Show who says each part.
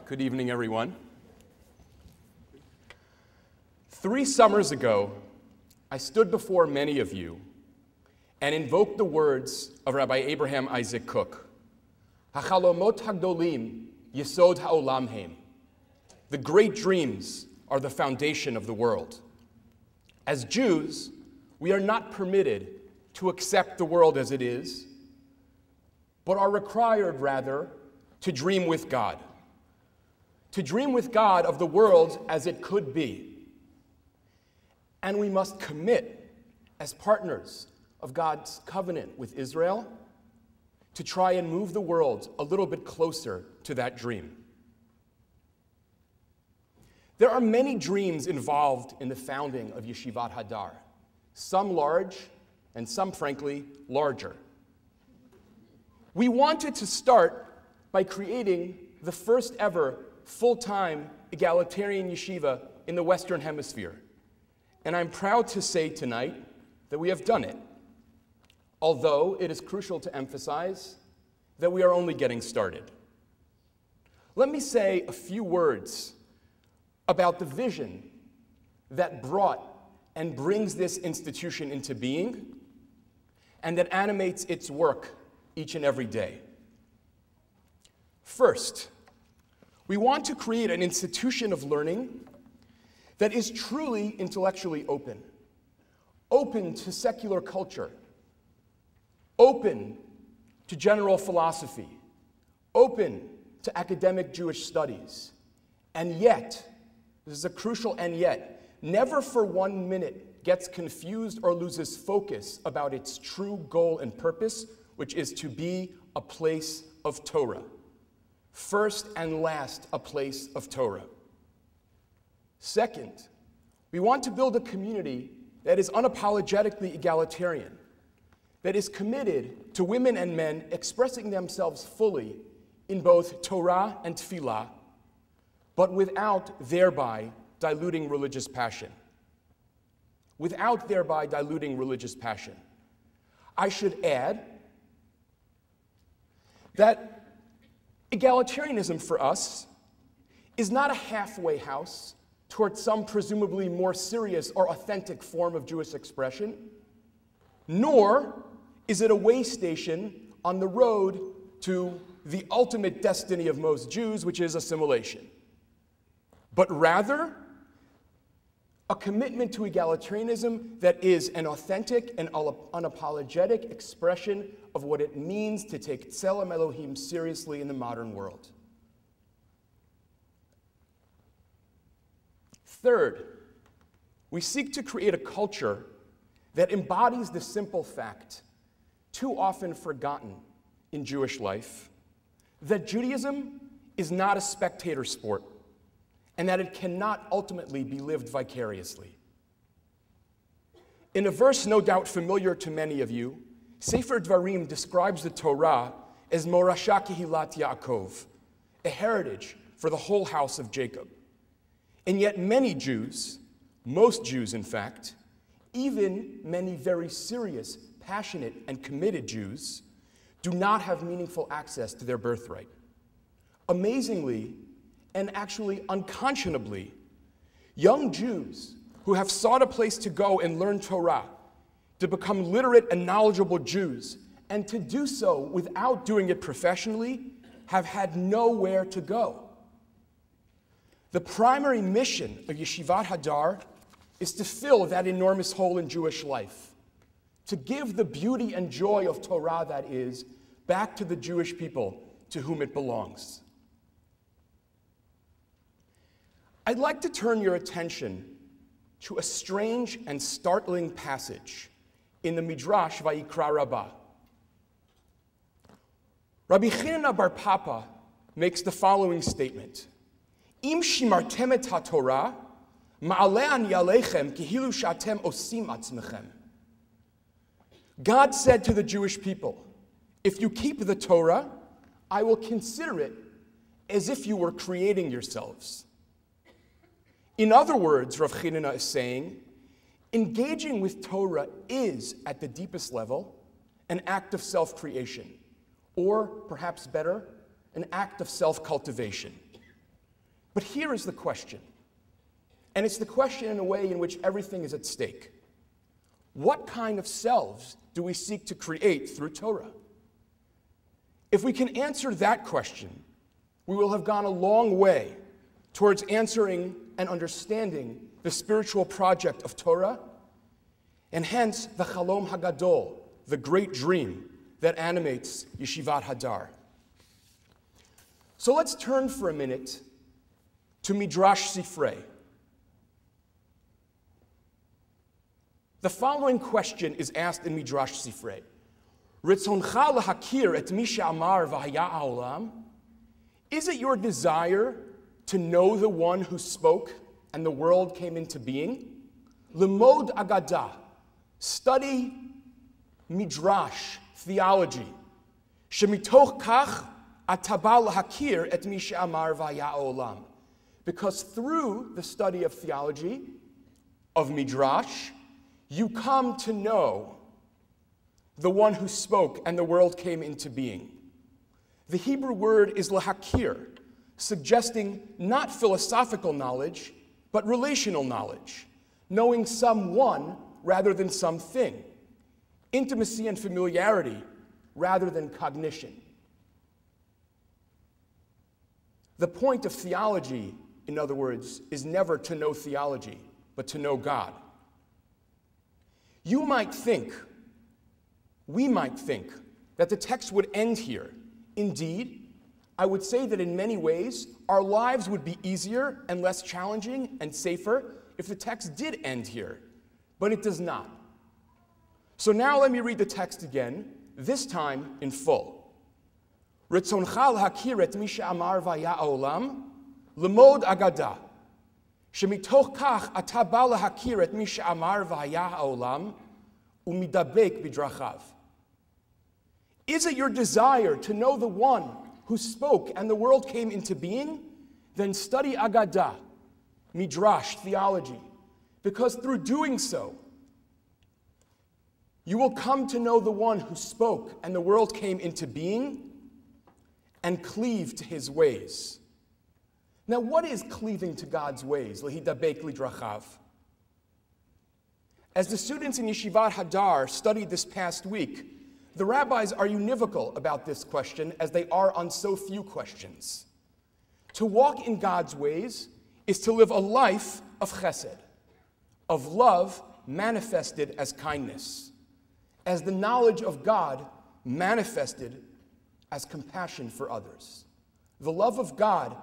Speaker 1: Good evening, everyone. 3 summers ago, I stood before many of you and invoked the words of Rabbi Abraham Isaac Kook, "Hachalomot hagdolim yesod ha'olam heim." The great dreams are the foundation of the world. As Jews, we are not permitted to accept the world as it is, but are required, rather, to dream with God. To dream with God of the world as it could be. And we must commit, as partners of God's covenant with Israel, to try and move the world a little bit closer to that dream. There are many dreams involved in the founding of Yeshivat Hadar, some large and some, frankly, larger. We wanted to start by creating the first ever full-time egalitarian yeshiva in the Western Hemisphere. And I'm proud to say tonight that we have done it, although it is crucial to emphasize that we are only getting started. Let me say a few words about the vision that brought and brings this institution into being and that animates its work each and every day. First, we want to create an institution of learning that is truly intellectually open, open to secular culture, open to general philosophy, open to academic Jewish studies, and yet, this is a crucial and yet, never for 1 minute gets confused or loses focus about its true goal and purpose, which is to be a place of Torah. First and last, a place of Torah. Second, we want to build a community that is unapologetically egalitarian, that is committed to women and men expressing themselves fully in both Torah and Tefillah, but without thereby diluting religious passion. Without thereby diluting religious passion. I should add that egalitarianism for us is not a halfway house towards some presumably more serious or authentic form of Jewish expression, nor is it a way station on the road to the ultimate destiny of most Jews, which is assimilation, but rather a commitment to egalitarianism that is an authentic and unapologetic expression of what it means to take Tselem Elohim seriously in the modern world. Third, we seek to create a culture that embodies the simple fact, too often forgotten in Jewish life, that Judaism is not a spectator sport, and that it cannot ultimately be lived vicariously. In a verse no doubt familiar to many of you, Sefer Dvarim describes the Torah as Morasha Kehilat Yaakov, a heritage for the whole house of Jacob. And yet many Jews, most Jews in fact, even many very serious, passionate, and committed Jews, do not have meaningful access to their birthright. Amazingly, and actually unconscionably, young Jews who have sought a place to go and learn Torah, to become literate and knowledgeable Jews, and to do so without doing it professionally, have had nowhere to go. The primary mission of Yeshivat Hadar is to fill that enormous hole in Jewish life, to give the beauty and joy of Torah, that is, back to the Jewish people to whom it belongs. I'd like to turn your attention to a strange and startling passage in the Midrash Vayikra Rabbah. Rabbi Chanina bar Papa makes the following statement: Im shimartem et haTorah, ma'aleh ani aleichem kihilu she'atem osim atzmechem. God said to the Jewish people, if you keep the Torah, I will consider it as if you were creating yourselves. In other words, Rav Chanina is saying, engaging with Torah is, at the deepest level, an act of self-creation, or perhaps better, an act of self-cultivation. But here is the question, and it's the question in a way in which everything is at stake. What kind of selves do we seek to create through Torah? If we can answer that question, we will have gone a long way towards answering and understanding the spiritual project of Torah, and hence the Chalom Hagadol, the great dream that animates Yeshivat Hadar. So let's turn for a minute to Midrash Sifrei. The following question is asked in Midrash Sifrei. Ritzoncha lahakir et mi she'amar v'haya ha'olam? Is it your desire to know the one who spoke and the world came into being? Limod agadah, study midrash, theology. Shemitoch kach ataba lahakir et mi she'amar v'haya ha'olam. Because through the study of theology, of midrash, you come to know the one who spoke and the world came into being. The Hebrew word is lahakir, suggesting not philosophical knowledge, but relational knowledge, knowing someone rather than something, intimacy and familiarity rather than cognition. The point of theology, in other words, is never to know theology, but to know God. You might think, we might think, that the text would end here. Indeed, I would say that in many ways, our lives would be easier and less challenging and safer if the text did end here, but it does not. So now let me read the text again, this time in full. Ritzoncha lahakir et mi she'amar v'haya ha'olam, lemod agadah. Shemitoch kach ata ba lahakir et mi she'amar v'haya ha'olam, umidabek bidrachav. Is it your desire to know the one who spoke and the world came into being? Then study Agadah, Midrash, theology, because through doing so, you will come to know the one who spoke and the world came into being and cleave to his ways. Now, what is cleaving to God's ways? Lehidabek lidrachav. As the students in Yeshivat Hadar studied this past week, the rabbis are univocal about this question, as they are on so few questions. To walk in God's ways is to live a life of chesed, of love manifested as kindness, as the knowledge of God manifested as compassion for others. The love of God